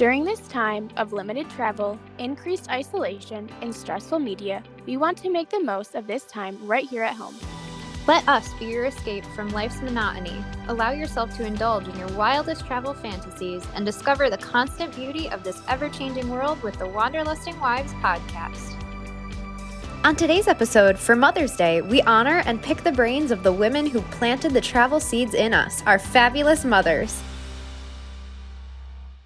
During this time of limited travel, increased isolation, and stressful media, we want to make the most of this time right here at home. Let us be your escape from life's monotony. Allow yourself to indulge in your wildest travel fantasies and discover the constant beauty of this ever-changing world with the Wanderlusting Wives podcast. On today's episode, for Mother's Day, we honor and pick the brains of the women who planted the travel seeds in us, our fabulous mothers.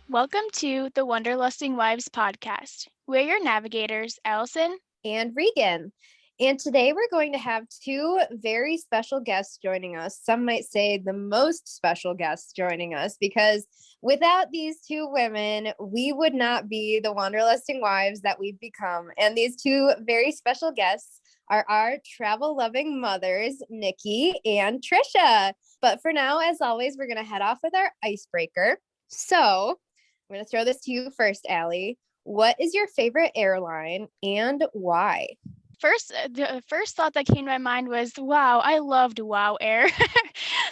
Welcome to the Wanderlusting Wives podcast. We're your navigators, Allison and Regan. And today we're going to have two very special guests joining us. Some might say the most special guests joining us, because without these two women, we would not be the Wanderlusting Wives that we've become. And these two very special guests are our travel-loving mothers, Nikki and Trisha. But for now, as always, we're going to head off with our icebreaker. So I'm going to throw this to you first, Allie. What is your favorite airline and why? The first thought that came to my mind was, wow, I loved Wow Air.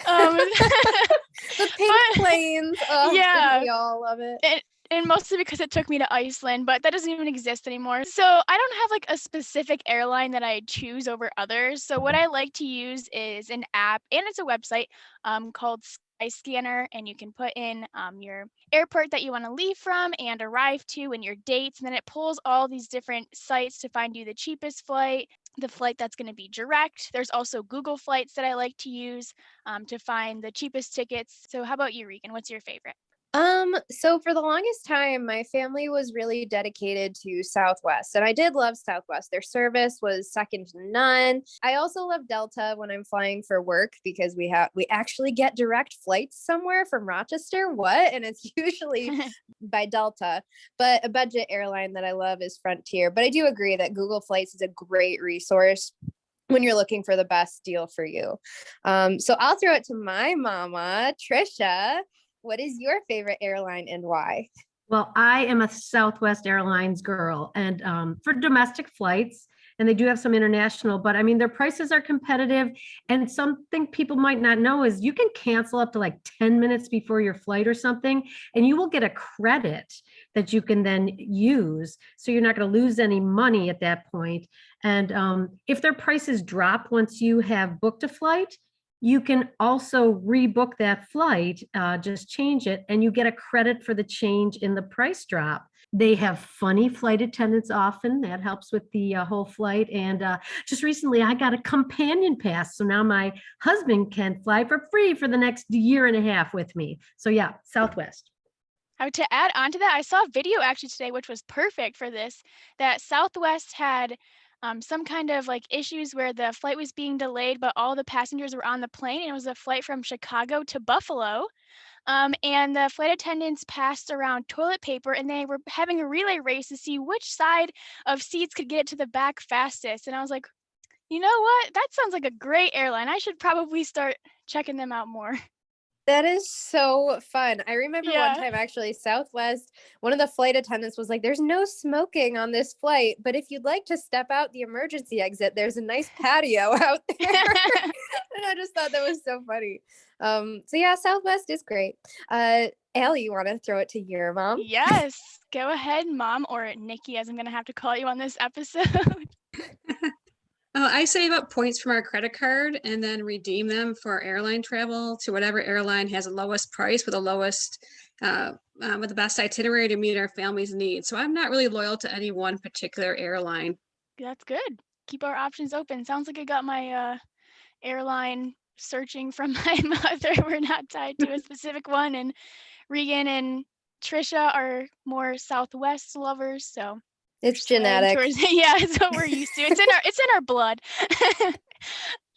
The pink planes. Oh, yeah. We all love it. And mostly because it took me to Iceland, but that doesn't even exist anymore. So I don't have like a specific airline that I choose over others. So what I like to use is an app, and it's a website called Skyscanner, and you can put in your airport that you want to leave from and arrive to and your dates, and then it pulls all these different sites to find you the cheapest flight, the flight that's going to be direct. There's also Google Flights that I like to use to find the cheapest tickets. So how about you, Regan? What's your favorite? So for the longest time, my family was really dedicated to Southwest, and I did love Southwest. Their service was second to none. I also love Delta when I'm flying for work, because we actually get direct flights somewhere from Rochester. And it's usually by Delta, but a budget airline that I love is Frontier. But I do agree that Google Flights is a great resource when you're looking for the best deal for you. So I'll throw it to my mama, Trisha. What is your favorite airline and why? Well, I am a Southwest Airlines girl, and for domestic flights, and they do have some international, but I mean, their prices are competitive. And something people might not know is you can cancel up to like 10 minutes before your flight or something, and you will get a credit that you can then use. So you're not going to lose any money at that point. And if their prices drop once you have booked a flight, you can also rebook that flight, just change it, and you get a credit for the change in the price drop. They have funny flight attendants often. That helps with the whole flight. And just recently, I got a companion pass. So now my husband can fly for free for the next year and a half with me. So yeah, Southwest. To add on to that, I saw a video actually today, which was perfect for this, that Southwest had some kind of like issues where the flight was being delayed, but all the passengers were on the plane, and it was a flight from Chicago to Buffalo. And the flight attendants passed around toilet paper, and they were having a relay race to see which side of seats could get it to the back fastest. And I was like, you know what? That sounds like a great airline. I should probably start checking them out more. That is so fun. I remember one time actually, Southwest, one of the flight attendants was like, there's no smoking on this flight, but if you'd like to step out the emergency exit, there's a nice patio out there. And I just thought that was so funny. So yeah, Southwest is great. Allie, you want to throw it to your mom? Yes, go ahead, Mom, or Nikki, as I'm going to have to call you on this episode. I save up points from our credit card and then redeem them for airline travel to whatever airline has the lowest price with the lowest, with the best itinerary to meet our family's needs. So I'm not really loyal to any one particular airline. That's good. Keep our options open. Sounds like I got my airline searching from my mother. We're not tied to a specific one. And Regan and Trisha are more Southwest lovers, so it's genetic. Yeah, it's what we're used to. It's in our blood.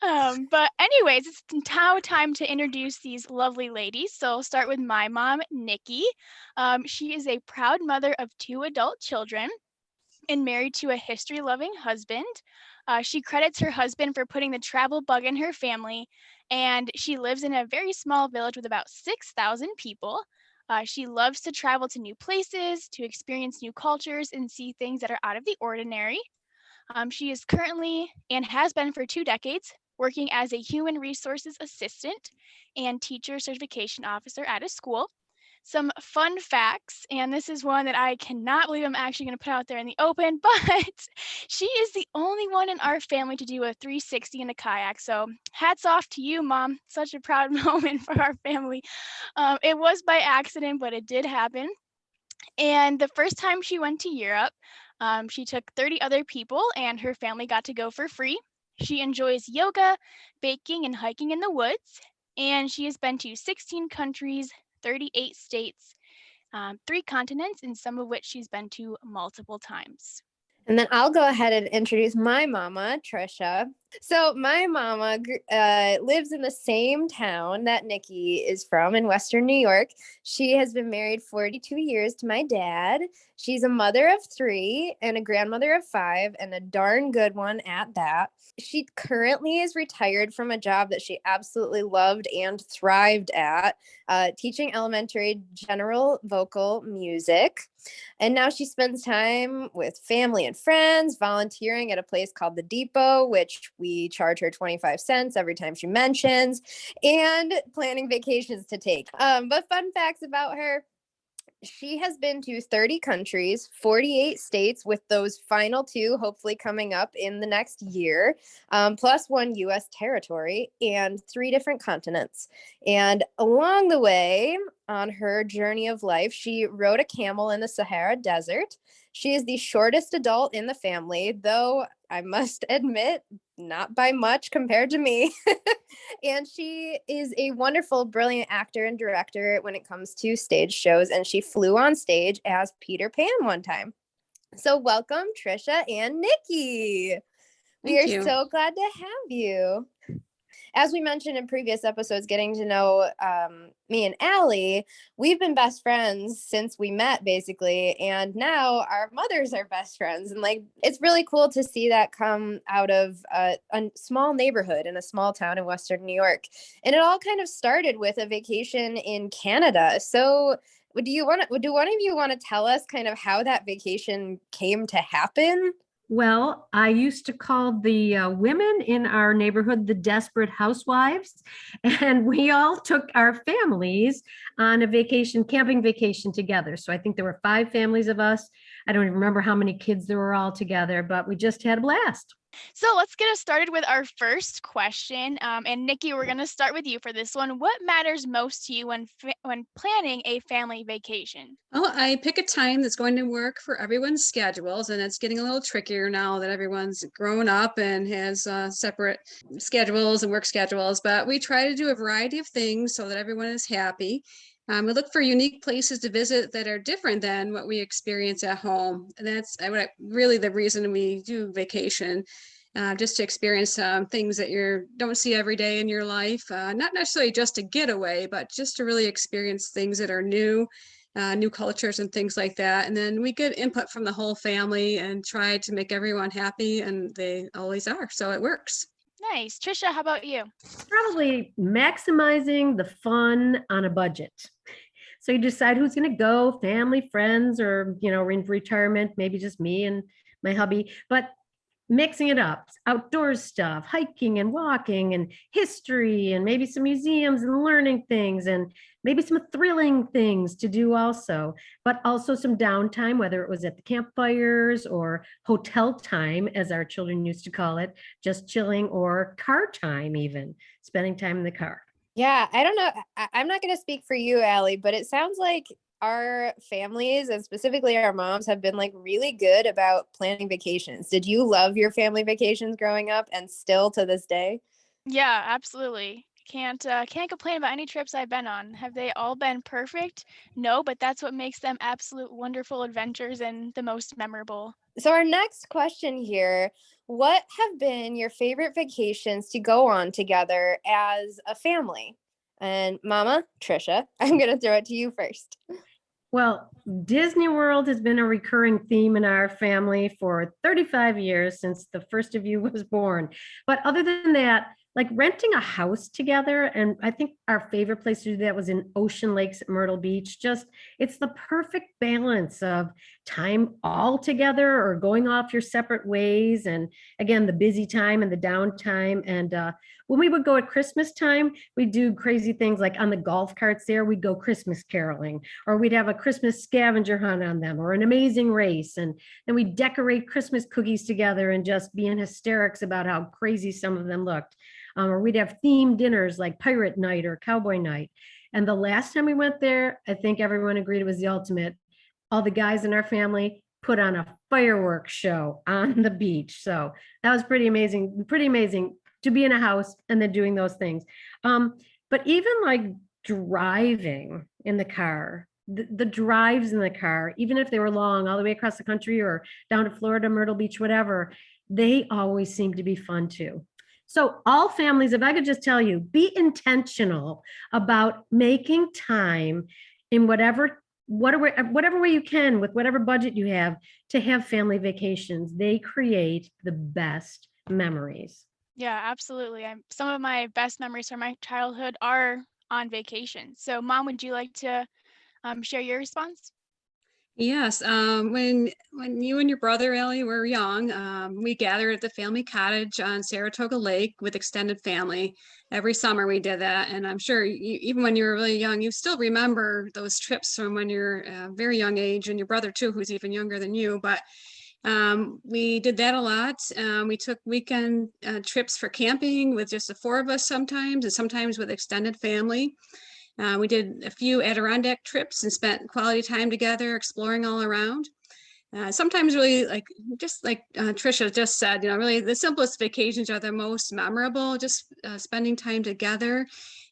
But anyways, it's now time to introduce these lovely ladies. So I'll start with my mom, Nikki. She is a proud mother of 2 adult children and married to a history-loving husband. She credits her husband for putting the travel bug in her family, and she lives in a very small village with about 6,000 people. She loves to travel to new places, to experience new cultures, and see things that are out of the ordinary. She is currently, and has been for 2 decades, working as a human resources assistant and teacher certification officer at a school. some fun facts, and this is one that I cannot believe I'm actually going to put out there in the open, but she is the only one in our family to do a 360 in a kayak. So hats off to you, Mom. Such a proud moment for our family. It was by accident, but it did happen. And the first time she went to Europe, she took 30 other people, and her family got to go for free. She enjoys yoga, baking, and hiking in the woods. And she has been to 16 countries, 38 states, 3 continents, and some of which she's been to multiple times. And then I'll go ahead and introduce my mama, Trisha. So my mama lives in the same town that Nikki is from in Western New York. She has been married 42 years to my dad. She's a mother of 3 and a grandmother of 5, and a darn good one at that. She currently is retired from a job that she absolutely loved and thrived at, teaching elementary general vocal music. And now she spends time with family and friends, volunteering at a place called the Depot, which we charge her 25 cents every time she mentions, and planning vacations to take. But fun facts about her. She has been to 30 countries, 48 states, with those final 2 hopefully coming up in the next year, plus 1 U.S. territory and 3 different continents. And along the way, on her journey of life, she rode a camel in the Sahara Desert. She is the shortest adult in the family, though I must admit, not by much compared to me. And she is a wonderful, brilliant actor and director when it comes to stage shows. And she flew on stage as Peter Pan one time. So welcome, Trisha and Nikki. We are so glad to have you. As we mentioned in previous episodes, getting to know me and Allie, we've been best friends since we met, basically. And now our mothers are best friends. And it's really cool to see that come out of a small neighborhood in a small town in Western New York. And it all kind of started with a vacation in Canada. So do one of you want to tell us kind of how that vacation came to happen? Well, I used to call the women in our neighborhood the desperate housewives, and we all took our families on a camping vacation together. So I think there were 5 families of us. I don't even remember how many kids there were all together, but we just had a blast. So let's get us started with our first question. And Nikki, we're going to start with you for this one. What matters most to you when planning a family vacation? Well, I pick a time that's going to work for everyone's schedules, and it's getting a little trickier now that everyone's grown up and has separate schedules and work schedules. But we try to do a variety of things so that everyone is happy. We look for unique places to visit that are different than what we experience at home. And that's really the reason we do vacation, just to experience things that you don't see every day in your life. Not necessarily just to get away, but just to really experience things that are new cultures and things like that. And then we get input from the whole family and try to make everyone happy, and they always are. So it works. Nice. Trisha, how about you? Probably maximizing the fun on a budget. So you decide who's going to go, family, friends, or, in retirement, maybe just me and my hubby, but mixing it up, outdoors stuff, hiking and walking and history, and maybe some museums and learning things, and maybe some thrilling things to do also, but also some downtime, whether it was at the campfires or hotel time, as our children used to call it, just chilling, or car time, even spending time in the car. Yeah, I don't know. I'm not going to speak for you, Allie, but it sounds like our families, and specifically our moms, have been really good about planning vacations. Did you love your family vacations growing up, and still to this day? Yeah, absolutely. Can't complain about any trips I've been on. Have they all been perfect? No, but that's what makes them absolute wonderful adventures and the most memorable. So our next question here, what have been your favorite vacations to go on together as a family? And Mama, Trisha, I'm going to throw it to you first. Well, Disney World has been a recurring theme in our family for 35 years, since the first of you was born. But other than that, renting a house together, and I think our favorite place to do that was in Ocean Lakes at Myrtle Beach. It's the perfect balance of time all together or going off your separate ways. And again, the busy time and the downtime. And when we would go at Christmas time, we'd do crazy things like on the golf carts there, we'd go Christmas caroling, or we'd have a Christmas scavenger hunt on them, or an amazing race. And then we'd decorate Christmas cookies together and just be in hysterics about how crazy some of them looked. Or we'd have themed dinners like pirate night or cowboy night. And the last time we went there, I think everyone agreed it was the ultimate. All the guys in our family put on a fireworks show on the beach. So that was pretty amazing to be in a house and then doing those things. But even like driving in the car, the drives in the car, even if they were long, all the way across the country or down to Florida, Myrtle Beach, whatever, they always seem to be fun too. So all families, if I could just tell you, be intentional about making time in whatever way you can, with whatever budget you have, to have family vacations. They create the best memories. Yeah, absolutely. Some of my best memories from my childhood are on vacation. So Mom, would you like to share your response? Yes, when you and your brother Ellie were young, we gathered at the family cottage on Saratoga Lake with extended family. Every summer we did that, and I'm sure even when you were really young, you still remember those trips from when you're a very young age, and your brother too, who's even younger than you. But we did that a lot. We took weekend trips for camping with just the four of us sometimes, and sometimes with extended family. We did a few Adirondack trips and spent quality time together exploring all around. Sometimes really just like Trisha just said, really the simplest vacations are the most memorable, just spending time together,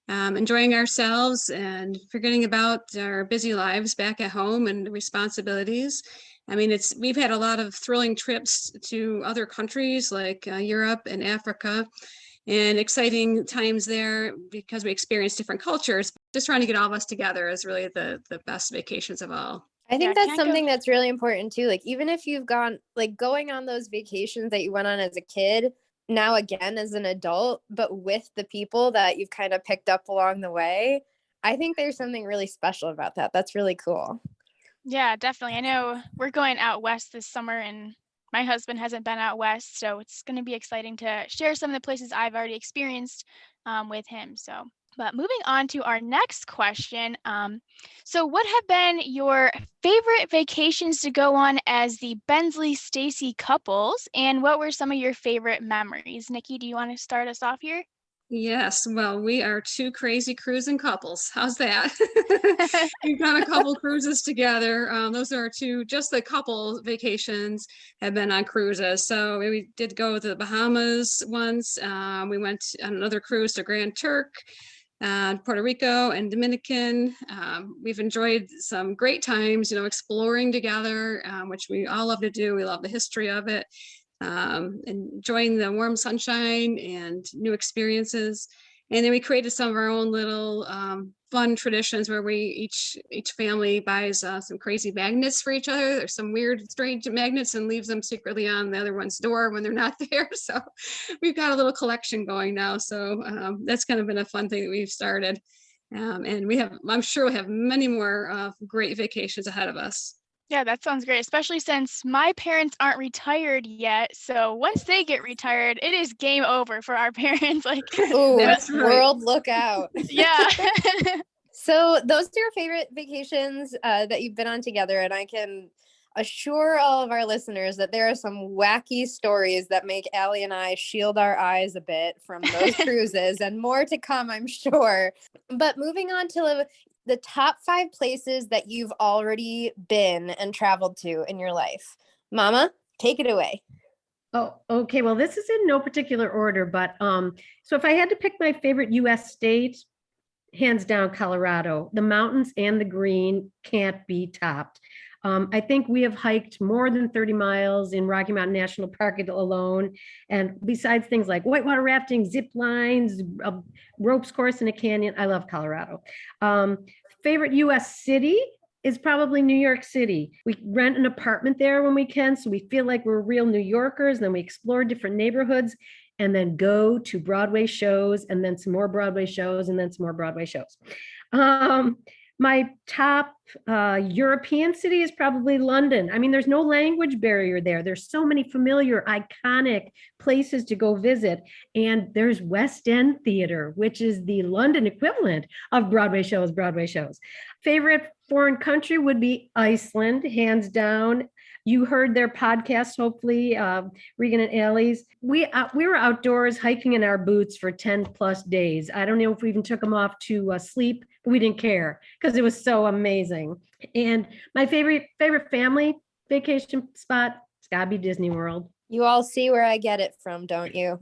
enjoying ourselves and forgetting about our busy lives back at home and responsibilities. I mean, we've had a lot of thrilling trips to other countries like Europe and Africa, and exciting times there because we experience different cultures. Just trying to get all of us together is really the best vacations of all. I think that's something that's really important too. Like, even if you've gone, like, going on those vacations that you went on as a kid, now again as an adult, but with the people that you've kind of picked up along the way, I think there's something really special about that. That's really cool. Yeah, definitely. I know we're going out west this summer, and my husband hasn't been out west, so it's going to be exciting to share some of the places I've already experienced with him. But moving on to our next question. So what have been your favorite vacations to go on as the Bensley Stacey couples, and what were some of your favorite memories? Nikki, do you want to start us off here? Yes, well, we are two crazy cruising couples. How's that? We've done a couple cruises together. Those are just the couple vacations have been on cruises. So we did go to the Bahamas once. We went on another cruise to Grand Turk, Puerto Rico and Dominican. We've enjoyed some great times, exploring together, which we all love to do. We love the history of it. Enjoying the warm sunshine and new experiences. And then we created some of our own little fun traditions where each family buys some crazy magnets for each other. There's some weird, strange magnets and leaves them secretly on the other one's door when they're not there. So we've got a little collection going now. So that's kind of been a fun thing that we've started. And I'm sure we'll have many more great vacations ahead of us. Yeah, that sounds great, especially since my parents aren't retired yet. So once they get retired, it is game over for our parents. Ooh, that's right. World, look out. Yeah. So those are your favorite vacations that you've been on together. And I can assure all of our listeners that there are some wacky stories that make Allie and I shield our eyes a bit from those cruises, and more to come, I'm sure. But moving on to the top 5 places that you've already been and traveled to in your life. Mama, take it away. Oh, okay. Well, this is in no particular order, but so if I had to pick my favorite US state, hands down, Colorado. The mountains and the green can't be topped. I think we have hiked more than 30 miles in Rocky Mountain National Park alone. And besides things like whitewater rafting, zip lines, ropes course in a canyon, I love Colorado. Favorite US city is probably New York City. We rent an apartment there when we can, so we feel like we're real New Yorkers. Then we explore different neighborhoods and then go to Broadway shows, and then some more Broadway shows, and then some more Broadway shows. My top European city is probably London. I mean, there's no language barrier there. There's so many familiar, iconic places to go visit. And there's West End Theater, which is the London equivalent of Broadway shows. Favorite foreign country would be Iceland, hands down. You heard their podcast, hopefully, Regan and Allie's. We were outdoors hiking in our boots for 10 plus days. I don't know if we even took them off to sleep, but we didn't care because it was so amazing. And my favorite family vacation spot, it's gotta be Disney World. You all see where I get it from, don't you?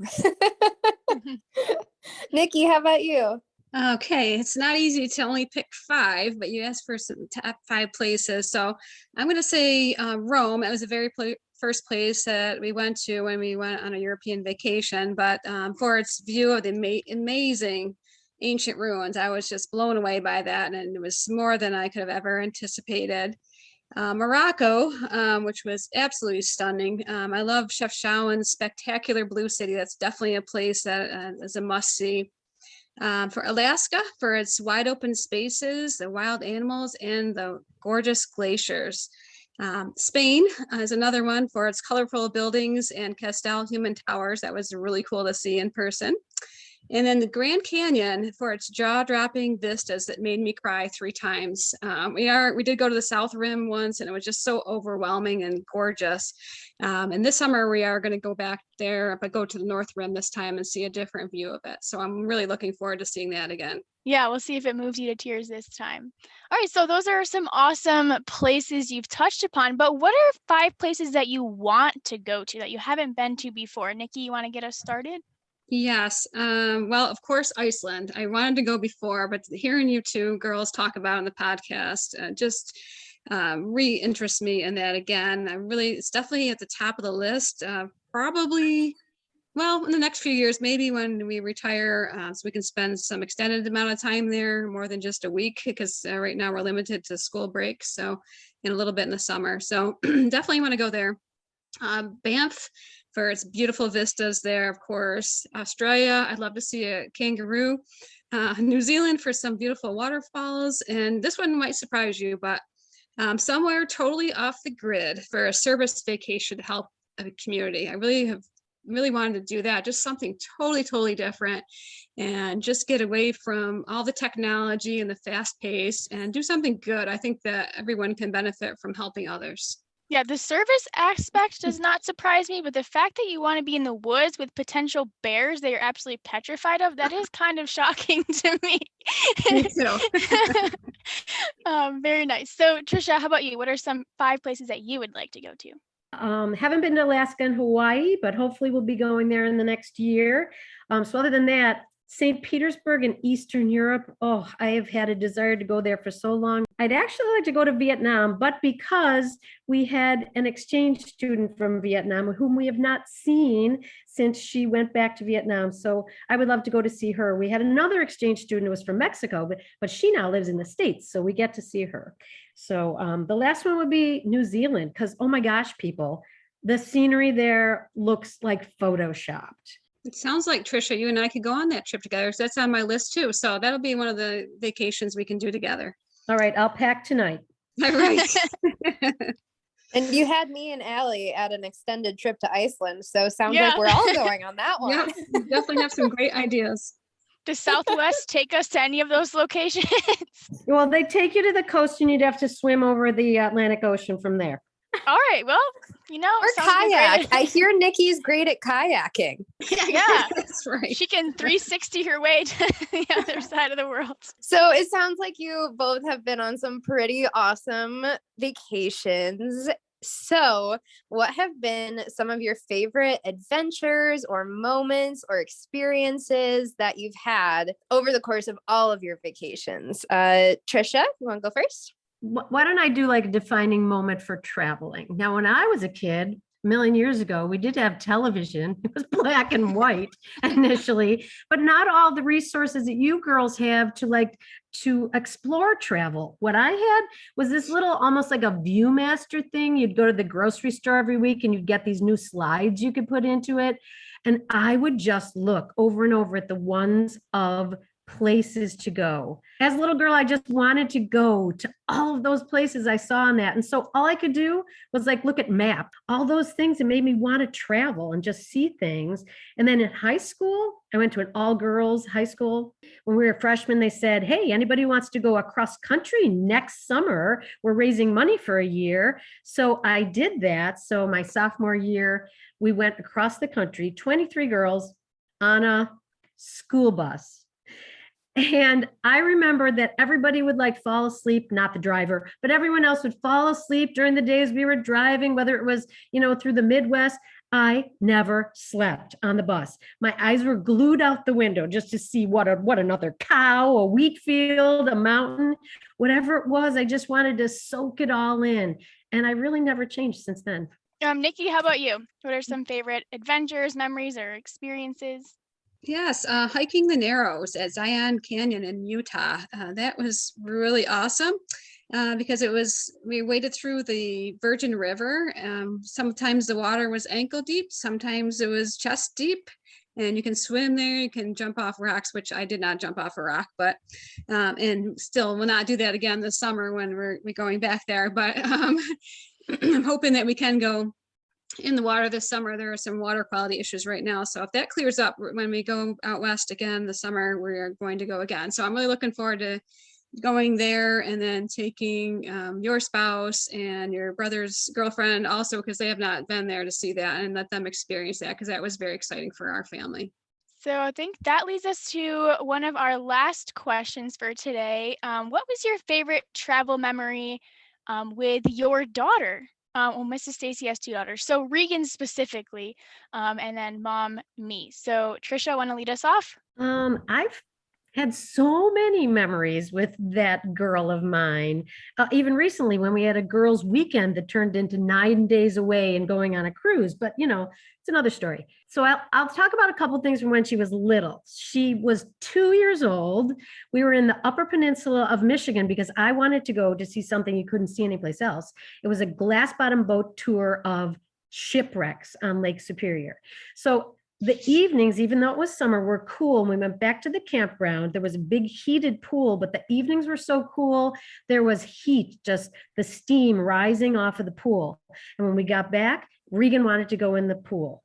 Nikki, how about you? Okay, it's not easy to only pick 5, but you asked for some top 5 places. So I'm going to say Rome. It was the very first place that we went to when we went on a European vacation. But for its view of the amazing ancient ruins, I was just blown away by that. And it was more than I could have ever anticipated. Morocco, which was absolutely stunning. I love Chef Shawan's spectacular Blue City. That's definitely a place that is a must-see. For Alaska, for its wide open spaces, the wild animals, and the gorgeous glaciers. Spain is another one for its colorful buildings and Castel human towers. That was really cool to see in person. And then the Grand Canyon for its jaw-dropping vistas that made me cry 3 times. We did go to the South Rim once, and it was just so overwhelming and gorgeous. And this summer we are going to go back there, but go to the North Rim this time and see a different view of it. So I'm really looking forward to seeing that again. Yeah, we'll see if it moves you to tears this time. All right, so those are some awesome places you've touched upon, but what are 5 places that you want to go to that you haven't been to before? Nikki, you want to get us started? Yes. Well, of course, Iceland. I wanted to go before, but hearing you two girls talk about it on the podcast just re-interests me in that again. It's definitely at the top of the list. Probably, well, in the next few years, maybe when we retire, so we can spend some extended amount of time there, more than just a week, because right now we're limited to school breaks. So, and a little bit in the summer. So definitely want to go there. Banff for its beautiful vistas there, of course. Australia, I'd love to see a kangaroo. New Zealand for some beautiful waterfalls. And this one might surprise you, but somewhere totally off the grid for a service vacation to help a community. I really wanted to do that, just something totally different, and just get away from all the technology and the fast pace and do something good. I think that everyone can benefit from helping others. Yeah, the service aspect does not surprise me, but the fact that you want to be in the woods with potential bears that you're absolutely petrified of, that is kind of shocking to me. Me too. Very nice. So Trisha, how about you? What are some 5 places that you would like to go to? Haven't been to Alaska and Hawaii, but hopefully we'll be going there in the next year. So other than that, St. Petersburg in Eastern Europe. Oh, I have had a desire to go there for so long. I'd actually like to go to Vietnam, but because we had an exchange student from Vietnam whom we have not seen since she went back to Vietnam. So I would love to go to see her. We had another exchange student who was from Mexico, but she now lives in the States. So we get to see her. So the last one would be New Zealand, because, oh my gosh, people, the scenery there looks like photoshopped. It sounds like, Trisha, you and I could go on that trip together. So that's on my list too. So that'll be one of the vacations we can do together. All right, I'll pack tonight. All right. And you had me and Allie at an extended trip to Iceland. So sounds like we're all going on that one. Yeah, we definitely have some great ideas. Does Southwest take us to any of those locations? Well, they take you to the coast and you'd have to swim over the Atlantic Ocean from there. All right, well, or kayak. I hear Nikki's great at kayaking. Yeah, That's right. she can 360 her way to the other side of the world. So it sounds like you both have been on some pretty awesome vacations. So what have been some of your favorite adventures or moments or experiences that you've had over the course of all of your vacations? Trisha, you want to go first? Why don't I do like a defining moment for traveling? Now, when I was a kid, a million years ago, we did have television. It was black and white initially, but not all the resources that you girls have to explore travel. What I had was this little, almost like a Viewmaster thing. You'd go to the grocery store every week and you'd get these new slides you could put into it. And I would just look over and over at the ones of places to go. As a little girl, I just wanted to go to all of those places I saw on that. And so all I could do was like look at map, all those things that made me want to travel and just see things. And then in high school, I went to an all girls high school. When we were freshmen, they said, hey, anybody who wants to go across country next summer, we're raising money for a year. So I did that. So my sophomore year, we went across the country, 23 girls on a school bus. And I remember that everybody would like fall asleep, not the driver, but everyone else would fall asleep during the days we were driving, whether it was, through the Midwest. I never slept on the bus. My eyes were glued out the window just to see what another cow, a wheat field, a mountain, whatever it was. I just wanted to soak it all in. And I really never changed since then. Nikki, how about you? What are some favorite adventures, memories, or experiences? Yes, hiking the Narrows at Zion Canyon in Utah. That was really awesome because we waded through the Virgin River. Sometimes the water was ankle deep, sometimes it was chest deep, and you can swim there, you can jump off rocks, which I did not jump off a rock, but and still will not do that again this summer when we're going back there. But I'm hoping that we can go in the water this summer. There are some water quality issues right now. So if that clears up when we go out west again this summer, we're going to go again. So I'm really looking forward to going there and then taking your spouse and your brother's girlfriend also, because they have not been there to see that, and let them experience that, because that was very exciting for our family. So I think that leads us to one of our last questions for today. What was your favorite travel memory with your daughter? Well, Mrs. Stacey has 2 daughters, so Regan specifically, and then mom, me. So Trisha, want to lead us off? I've had so many memories with that girl of mine. Even recently when we had a girls' weekend that turned into 9 days away and going on a cruise, but it's another story. So I'll talk about a couple of things from when she was little. She was 2 years old. We were in the Upper Peninsula of Michigan because I wanted to go to see something you couldn't see anyplace else. It was a glass bottom boat tour of shipwrecks on Lake Superior. So the evenings, even though it was summer, were cool. And we went back to the campground. There was a big heated pool, but the evenings were so cool. There was heat, just the steam rising off of the pool. And when we got back, Regan wanted to go in the pool.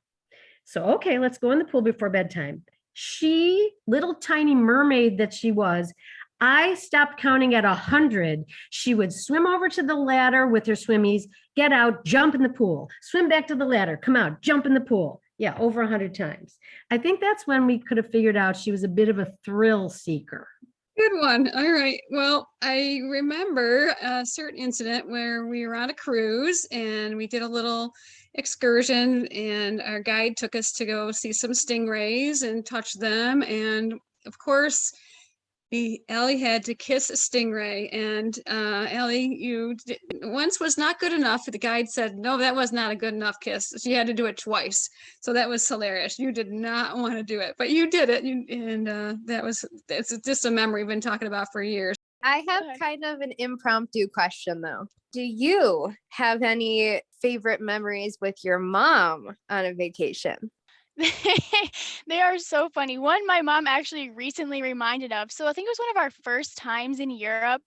So, okay, let's go in the pool before bedtime. She, little tiny mermaid that she was, I stopped counting at 100. She would swim over to the ladder with her swimmies, get out, jump in the pool, swim back to the ladder, come out, jump in the pool. Yeah, over 100 times. I think that's when we could have figured out she was a bit of a thrill seeker. Good one. All right. Well, I remember a certain incident where we were on a cruise and we did a little excursion, and our guide took us to go see some stingrays and touch them. And of course, Allie had to kiss a stingray, and Allie, once was not good enough. The guide said, no, that was not a good enough kiss. She had to do it twice. So that was hilarious. You did not want to do it, but you did it. It's just a memory we've been talking about for years. I have kind of an impromptu question though. Do you have any favorite memories with your mom on a vacation? They are so funny. One my mom actually recently reminded of. So I think it was one of our first times in Europe.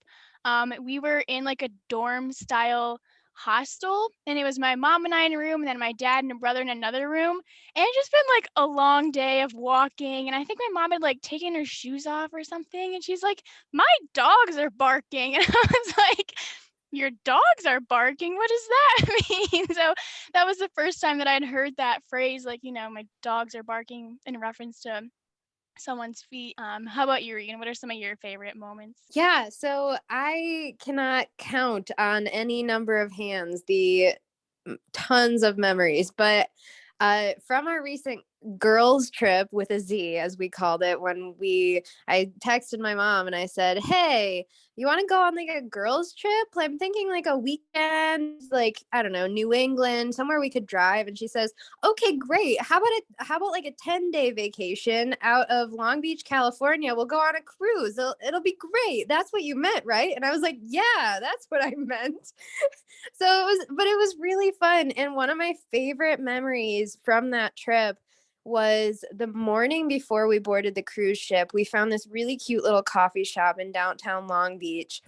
We were in like a dorm style hostel, and it was my mom and I in a room, and then my dad and a brother in another room. And it just been like a long day of walking. And I think my mom had like taken her shoes off or something. And she's like, my dogs are barking. And I was like, your dogs are barking? What does that mean? So that was the first time that I'd heard that phrase, like, my dogs are barking in reference to someone's feet. How about you, Regan? What are some of your favorite moments? Yeah, so I cannot count on any number of hands the tons of memories, but from our recent girls trip with a Z, as we called it, I texted my mom and I said, hey, you want to go on like a girls trip? I'm thinking like a weekend, like, I don't know, New England, somewhere we could drive. And she says, okay, great. How about like a 10-day vacation out of Long Beach, California? We'll go on a cruise. It'll be great. That's what you meant, right? And I was like, yeah, that's what I meant. But it was really fun. And one of my favorite memories from that trip was the morning before we boarded the cruise ship. We found this really cute little coffee shop in downtown Long Beach.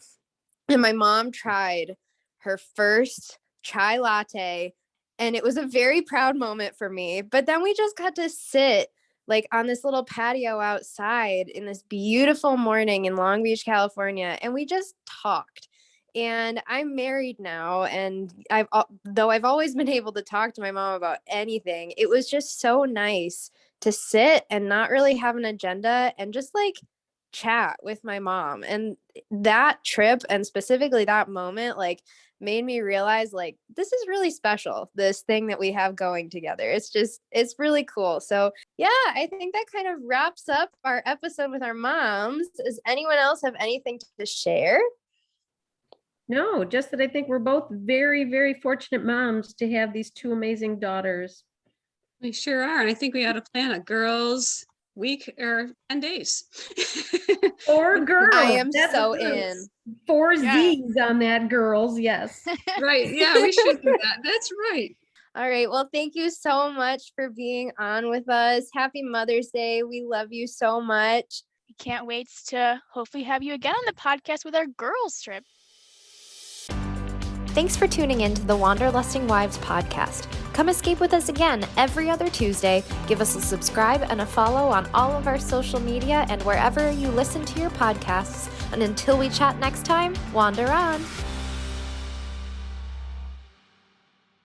And my mom tried her first chai latte. And it was a very proud moment for me. But then we just got to sit like on this little patio outside in this beautiful morning in Long Beach, California. And we just talked. And I'm married now, and though I've always been able to talk to my mom about anything, it was just so nice to sit and not really have an agenda and just like chat with my mom. And that trip, and specifically that moment, like made me realize like this is really special, this thing that we have going together. It's really cool. So yeah, I think that kind of wraps up our episode with our moms. Does anyone else have anything to share? No, just that I think we're both very, very fortunate moms to have these two amazing daughters. We sure are. And I think we ought to plan a girls week or 10 days. Or girls. I am That's so a- in. 4 Z's on that, girls. Yes. Right. Yeah, we should do that. That's right. All right. Well, thank you so much for being on with us. Happy Mother's Day. We love you so much. We can't wait to hopefully have you again on the podcast with our girls trip. Thanks for tuning in to the Wanderlusting Wives podcast. Come escape with us again every other Tuesday. Give us a subscribe and a follow on all of our social media and wherever you listen to your podcasts. And until we chat next time, wander on.